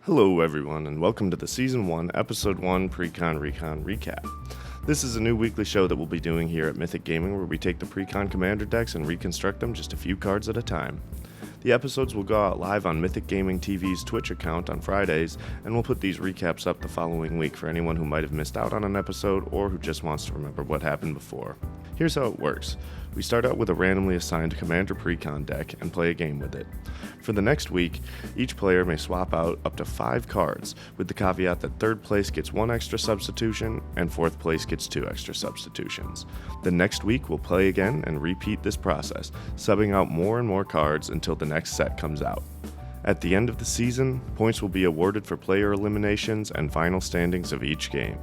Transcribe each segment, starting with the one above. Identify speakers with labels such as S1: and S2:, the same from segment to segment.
S1: Hello everyone, and welcome to the Season 1, Episode 1 Precon Recon Recap. This is a new weekly show that we'll be doing here at Mythic Gaming where we take the Precon Commander decks and reconstruct them just a few cards at a time. The episodes will go out live on Mythic Gaming TV's Twitch account on Fridays, and we'll put these recaps up the following week for anyone who might have missed out on an episode or who just wants to remember what happened before. Here's how it works. We start out with a randomly assigned Commander Precon deck and play a game with it. For the next week, each player may swap out up to 5 cards, with the caveat that 3rd place gets 1 extra substitution and 4th place gets 2 extra substitutions. The next week we'll play again and repeat this process, subbing out more and more cards until the next set comes out. At the end of the season, points will be awarded for player eliminations and final standings of each game.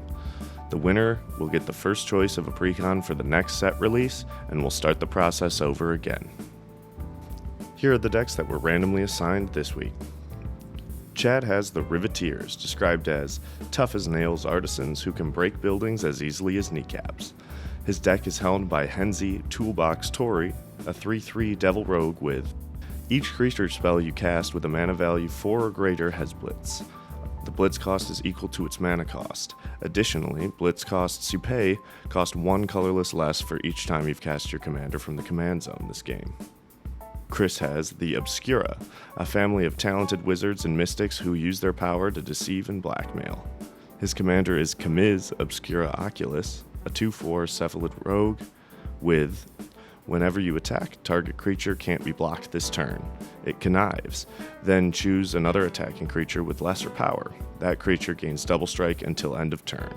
S1: The winner will get the first choice of a Precon for the next set release, and we'll start the process over again. Here are the decks that were randomly assigned this week. Chad has the Riveteers, described as tough as nails artisans who can break buildings as easily as kneecaps. His deck is held by Henzi Toolbox Tori, a 3/3 Devil Rogue with each creature spell you cast with a mana value 4 or greater has Blitz. The Blitz cost is equal to its mana cost. Additionally, Blitz costs you pay cost 1 colorless less for each time you've cast your commander from the command zone this game. Chris has the Obscura, a family of talented wizards and mystics who use their power to deceive and blackmail. His commander is Kamiz Obscura Oculus, a 2/4 Cephalid Rogue with whenever you attack, target creature can't be blocked this turn. It connives. Then choose another attacking creature with lesser power. That creature gains double strike until end of turn.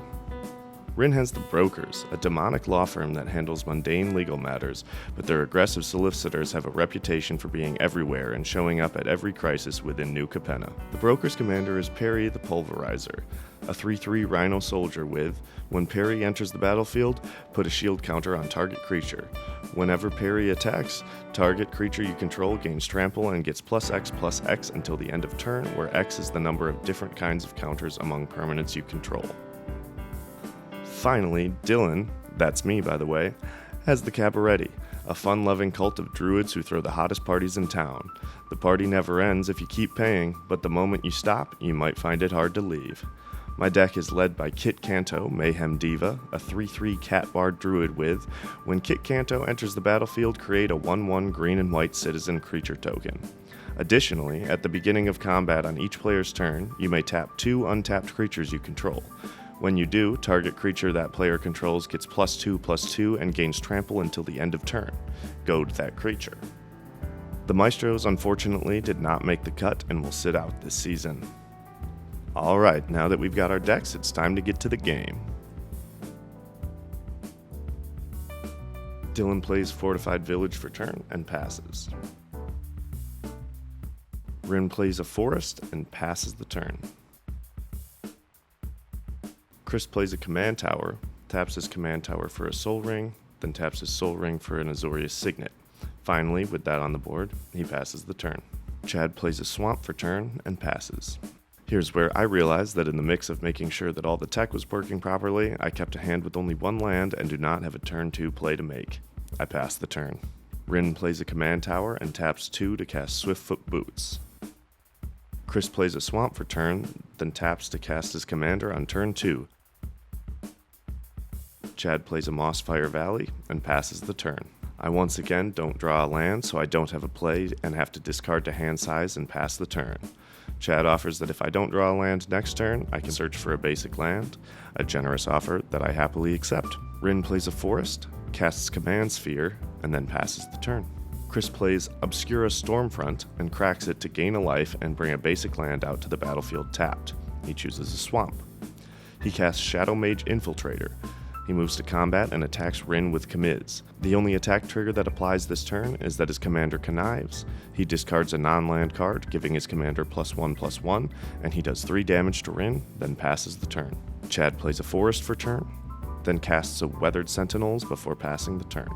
S1: Rin has the Brokers, a demonic law firm that handles mundane legal matters, but their aggressive solicitors have a reputation for being everywhere and showing up at every crisis within New Capenna. The Brokers commander is Perry the Pulverizer, a 3/3 Rhino Soldier with, when Perry enters the battlefield, put a shield counter on target creature. Whenever Perry attacks, target creature you control gains trample and gets +X/+X until the end of turn, where X is the number of different kinds of counters among permanents you control. Finally, Dylan, that's me by the way, has the Cabaretti, a fun-loving cult of druids who throw the hottest parties in town. The party never ends if you keep paying, but the moment you stop, you might find it hard to leave. My deck is led by Kit Kanto, Mayhem Diva, a 3/3 Cat Bard Druid with, when Kit Kanto enters the battlefield, create a 1/1 green and white citizen creature token. Additionally, at the beginning of combat on each player's turn, you may tap 2 untapped creatures you control. When you do, target creature that player controls gets +2/+2 and gains trample until the end of turn. Goad that creature. The Maestros unfortunately did not make the cut and will sit out this season. Alright, now that we've got our decks, it's time to get to the game. Dylan plays Fortified Village for turn and passes. Rin plays a Forest and passes the turn. Chris plays a Command Tower, taps his Command Tower for a Soul Ring, then taps his Soul Ring for an Azorius Signet. Finally, with that on the board, he passes the turn. Chad plays a Swamp for turn and passes. Here's where I realized that in the mix of making sure that all the tech was working properly, I kept a hand with only 1 land and do not have a turn 2 play to make. I pass the turn. Rin plays a Command Tower and taps 2 to cast Swiftfoot Boots. Chris plays a Swamp for turn, then taps to cast his commander on turn 2. Chad plays a Mossfire Valley and passes the turn. I once again don't draw a land, so I don't have a play and have to discard to hand size and pass the turn. Chad offers that if I don't draw a land next turn, I can search for a basic land, a generous offer that I happily accept. Rin plays a Forest, casts Command Sphere, and then passes the turn. Chris plays Obscura Stormfront and cracks it to gain a life and bring a basic land out to the battlefield tapped. He chooses a Swamp. He casts Shadow Mage Infiltrator. He moves to combat and attacks Rin with Kamiz. The only attack trigger that applies this turn is that his commander connives. He discards a non-land card, giving his commander +1/+1, and he does 3 damage to Rin, then passes the turn. Chad plays a Forest for turn, then casts a Weathered Sentinels before passing the turn.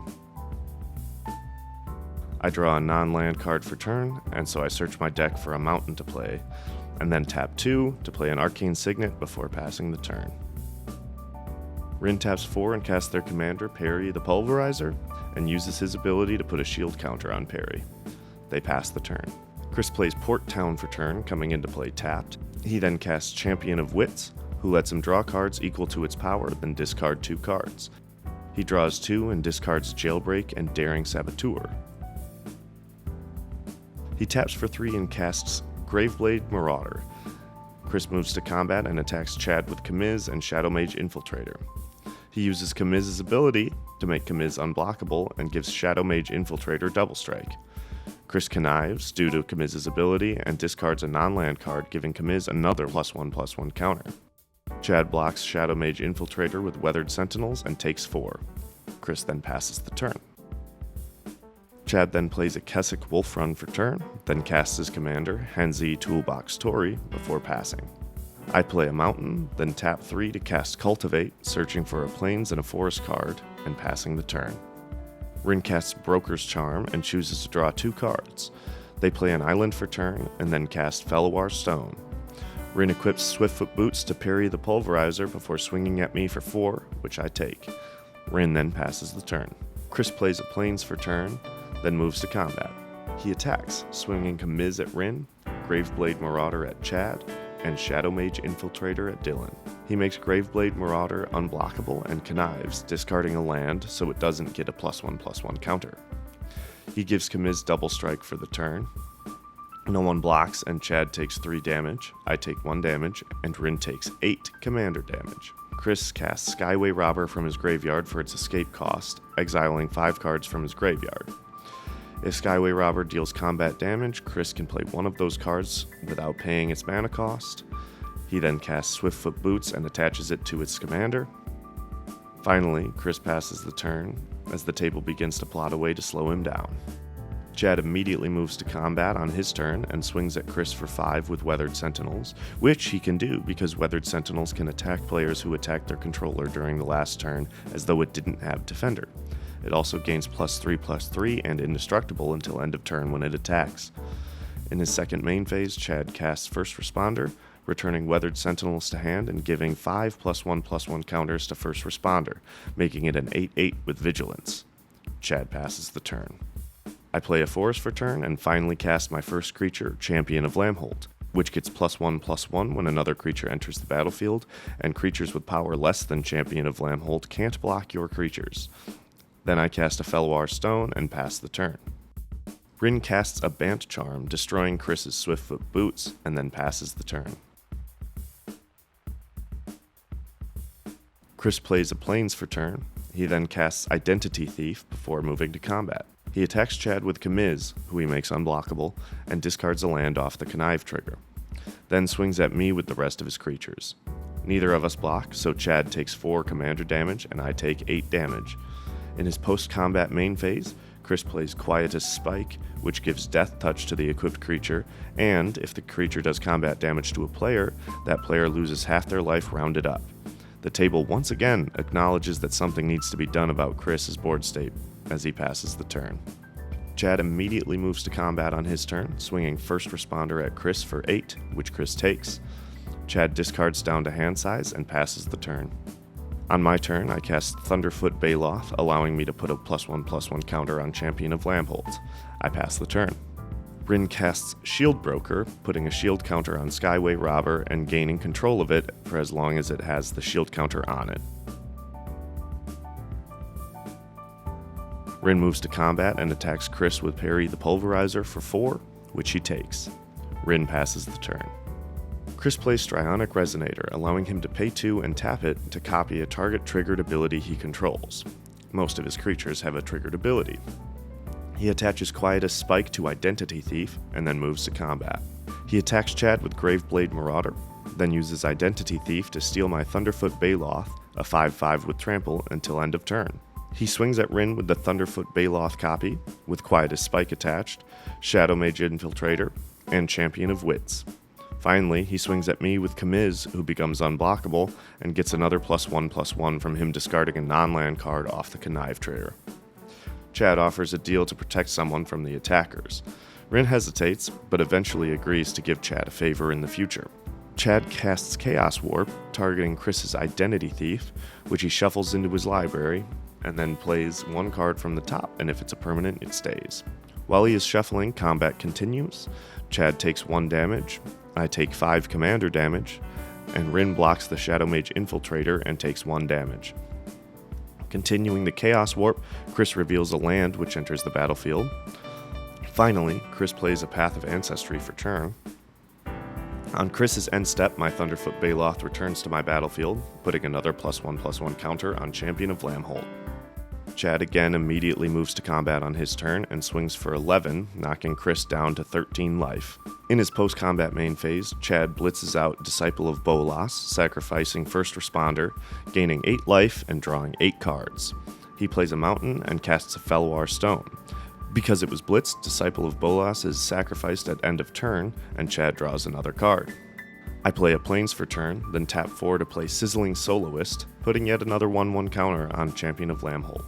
S1: I draw a non-land card for turn, and so I search my deck for a mountain to play, and then tap 2 to play an Arcane Signet before passing the turn. Rin taps 4 and casts their commander, Perry the Pulverizer, and uses his ability to put a shield counter on Perry. They pass the turn. Chris plays Port Town for turn, coming into play tapped. He then casts Champion of Wits, who lets him draw cards equal to its power, then discard 2 cards. He draws 2 and discards Jailbreak and Daring Saboteur. He taps for 3 and casts Graveblade Marauder. Chris moves to combat and attacks Chad with Kamiz and Shadow Mage Infiltrator. He uses Kamiz's ability to make Kamiz unblockable and gives Shadow Mage Infiltrator Double Strike. Chris connives due to Kamiz's ability and discards a non-land card, giving Kamiz another +1/+1 counter. Chad blocks Shadow Mage Infiltrator with Weathered Sentinels and takes 4. Chris then passes the turn. Chad then plays a Kessik Wolf Run for turn, then casts his commander, Henzi Toolbox Tori, before passing. I play a mountain, then tap 3 to cast Cultivate, searching for a plains and a forest card, and passing the turn. Rin casts Broker's Charm and chooses to draw 2 cards. They play an island for turn, and then cast Fellawar Stone. Rin equips Swiftfoot Boots to parry the Pulverizer before swinging at me for 4, which I take. Rin then passes the turn. Chris plays a Plains for turn, then moves to combat. He attacks, swinging Kamiz at Rin, Graveblade Marauder at Chad, and Shadow Mage Infiltrator at Dylan. He makes Graveblade Marauder unblockable and connives, discarding a land so it doesn't get a +1/+1 counter. He gives Kamiz Double Strike for the turn. No one blocks and Chad takes 3 damage, I take 1 damage, and Rin takes 8 commander damage. Chris casts Skyway Robber from his graveyard for its escape cost, exiling 5 cards from his graveyard. If Skyway Robber deals combat damage, Chris can play one of those cards without paying its mana cost. He then casts Swiftfoot Boots and attaches it to its commander. Finally, Chris passes the turn as the table begins to plot a way to slow him down. Chad immediately moves to combat on his turn and swings at Chris for 5 with Weathered Sentinels, which he can do because Weathered Sentinels can attack players who attack their controller during the last turn as though it didn't have Defender. It also gains +3/+3 and Indestructible until end of turn when it attacks. In his second main phase, Chad casts First Responder, returning Weathered Sentinels to hand and giving 5 +1/+1 counters to First Responder, making it an 8/8 with Vigilance. Chad passes the turn. I play a Forest for turn and finally cast my first creature, Champion of Lamholt, which gets +1/+1 when another creature enters the battlefield, and creatures with power less than Champion of Lamholt can't block your creatures. Then I cast a Fellawar Stone and pass the turn. Rin casts a Bant Charm, destroying Chris's Swiftfoot Boots, and then passes the turn. Chris plays a Plains for turn. He then casts Identity Thief before moving to combat. He attacks Chad with Kamiz, who he makes unblockable, and discards a land off the Connive trigger. Then swings at me with the rest of his creatures. Neither of us block, so Chad takes 4 commander damage and I take 8 damage. In his post-combat main phase, Chris plays Quietus Spike, which gives Death Touch to the equipped creature, and if the creature does combat damage to a player, that player loses half their life rounded up. The table once again acknowledges that something needs to be done about Chris's board state as he passes the turn. Chad immediately moves to combat on his turn, swinging First Responder at Chris for 8, which Chris takes. Chad discards down to hand size and passes the turn. On my turn, I cast Thunderfoot Baloth, allowing me to put a +1/+1 counter on Champion of Lamholt. I pass the turn. Rin casts Shield Broker, putting a shield counter on Skyway Robber and gaining control of it for as long as it has the shield counter on it. Rin moves to combat and attacks Chris with Parry the Pulverizer for 4, which he takes. Rin passes the turn. Chris plays Strionic Resonator, allowing him to pay 2 and tap it to copy a target triggered ability he controls. Most of his creatures have a triggered ability. He attaches Quietus Spike to Identity Thief, and then moves to combat. He attacks Chad with Graveblade Marauder, then uses Identity Thief to steal my Thunderfoot Baloth, a 5/5 with Trample, until end of turn. He swings at Rin with the Thunderfoot Baloth copy, with Quietus Spike attached, Shadow Mage Infiltrator, and Champion of Wits. Finally, he swings at me with Kamiz, who becomes unblockable, and gets another +1/+1 from him discarding a non-land card off the Connive trigger. Chad offers a deal to protect someone from the attackers. Rin hesitates, but eventually agrees to give Chad a favor in the future. Chad casts Chaos Warp, targeting Chris's Identity Thief, which he shuffles into his library, and then plays 1 card from the top, and if it's a permanent, it stays. While he is shuffling, combat continues. Chad takes 1 damage, I take 5 commander damage, and Rin blocks the Shadow Mage Infiltrator and takes 1 damage. Continuing the Chaos Warp, Chris reveals a land which enters the battlefield. Finally, Chris plays a Path of Ancestry for turn. On Chris's end step, my Thunderfoot Baloth returns to my battlefield, putting another +1/+1 counter on Champion of Lambholt. Chad again immediately moves to combat on his turn and swings for 11, knocking Chris down to 13 life. In his post-combat main phase, Chad blitzes out Disciple of Bolas, sacrificing First Responder, gaining 8 life and drawing 8 cards. He plays a mountain and casts a Felwar Stone. Because it was blitzed, Disciple of Bolas is sacrificed at end of turn, and Chad draws another card. I play a Plains for turn, then tap 4 to play Sizzling Soloist, putting yet another 1/1 counter on Champion of Lambholt.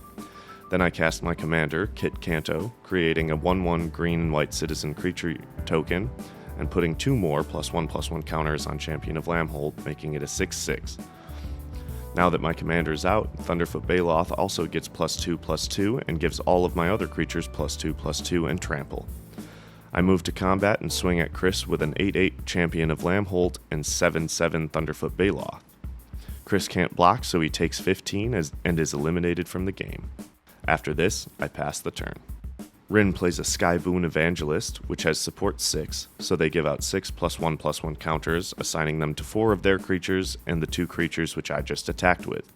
S1: Then I cast my commander, Kit Kanto, creating a 1/1 green and white citizen creature token, and putting 2 more +1/+1 counters on Champion of Lambholt, making it a 6/6. Now that my commander is out, Thunderfoot Baloth also gets +2/+2 and gives all of my other creatures +2/+2 and trample. I move to combat and swing at Chris with an 8/8 Champion of Lambholt and 7/7 Thunderfoot Baloth. Chris can't block, so he takes 15 and is eliminated from the game. After this, I pass the turn. Rin plays a Skyboon Evangelist, which has support 6, so they give out 6 +1/+1 counters, assigning them to 4 of their creatures and the 2 creatures which I just attacked with.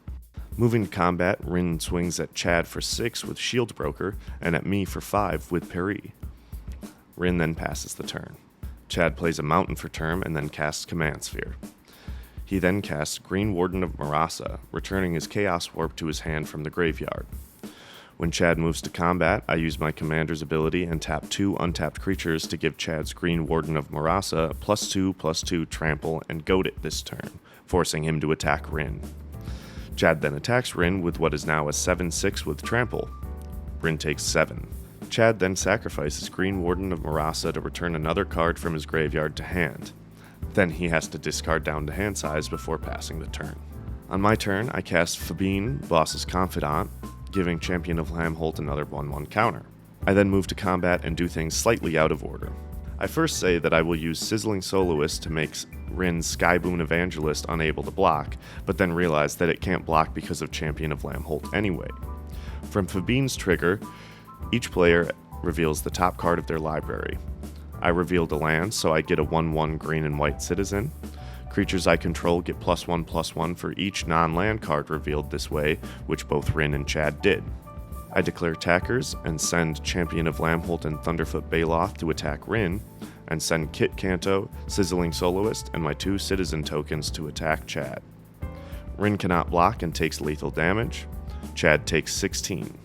S1: Moving to combat, Rin swings at Chad for 6 with Shield Broker, and at me for 5 with Peri. Rin then passes the turn. Chad plays a Mountain for turn and then casts Command Sphere. He then casts Green Warden of Marasa, returning his Chaos Warp to his hand from the graveyard. When Chad moves to combat, I use my commander's ability and tap 2 untapped creatures to give Chad's Green Warden of Marasa +2/+2 trample and goad it this turn, forcing him to attack Rin. Chad then attacks Rin with what is now a 7/6 with trample. Rin takes 7. Chad then sacrifices Green Warden of Marasa to return another card from his graveyard to hand. Then he has to discard down to hand size before passing the turn. On my turn, I cast Fabine, Boss's Confidant, giving Champion of Lambholt another 1/1 counter. I then move to combat and do things slightly out of order. I first say that I will use Sizzling Soloist to make Rin's Skyboon Evangelist unable to block, but then realize that it can't block because of Champion of Lambholt anyway. From Fabine's trigger, each player reveals the top card of their library. I revealed a land, so I get a 1/1 green and white citizen. Creatures I control get +1/+1 for each non-land card revealed this way, which both Rin and Chad did. I declare attackers and send Champion of Lambholt and Thunderfoot Baloth to attack Rin, and send Kit Kanto, Sizzling Soloist, and my 2 citizen tokens to attack Chad. Rin cannot block and takes lethal damage. Chad takes 16.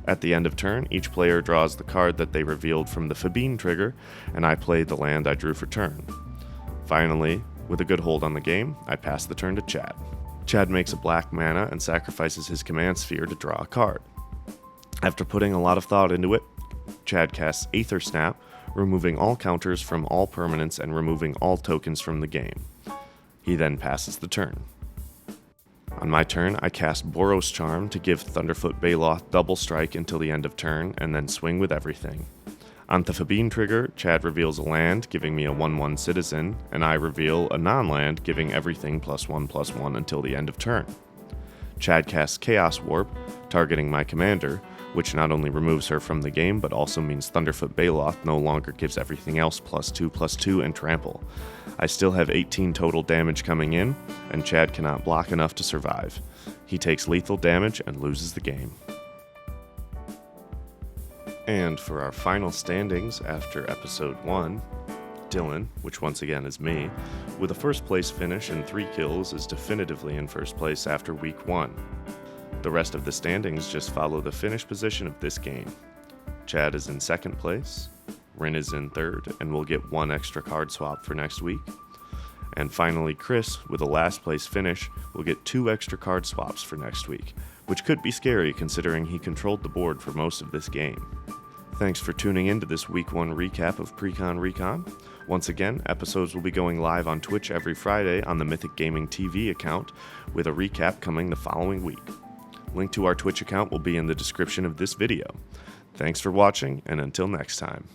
S1: At the end of turn, each player draws the card that they revealed from the Fabine trigger, and I play the land I drew for turn. Finally, with a good hold on the game, I pass the turn to Chad. Chad makes a black mana and sacrifices his Command Sphere to draw a card. After putting a lot of thought into it, Chad casts Aether Snap, removing all counters from all permanents and removing all tokens from the game. He then passes the turn. On my turn, I cast Boros Charm to give Thunderfoot Baloth double strike until the end of turn, and then swing with everything. On the Fabine trigger, Chad reveals a land, giving me a 1/1 citizen, and I reveal a non-land, giving everything +1/+1 until the end of turn. Chad casts Chaos Warp, targeting my commander, which not only removes her from the game, but also means Thunderfoot Baloth no longer gives everything else +2/+2 and trample. I still have 18 total damage coming in, and Chad cannot block enough to survive. He takes lethal damage and loses the game. And for our final standings after episode 1, Dylan, which once again is me, with a first place finish and 3 kills, is definitively in first place after week 1. The rest of the standings just follow the finish position of this game. Chad is in second place, Rin is in third, and will get 1 extra card swap for next week. And finally, Chris, with a last place finish, will get 2 extra card swaps for next week, which could be scary considering he controlled the board for most of this game. Thanks for tuning in to this Week 1 recap of Precon Recon. Once again, episodes will be going live on Twitch every Friday on the Mythic Gaming TV account, with a recap coming the following week. Link to our Twitch account will be in the description of this video. Thanks for watching, and until next time.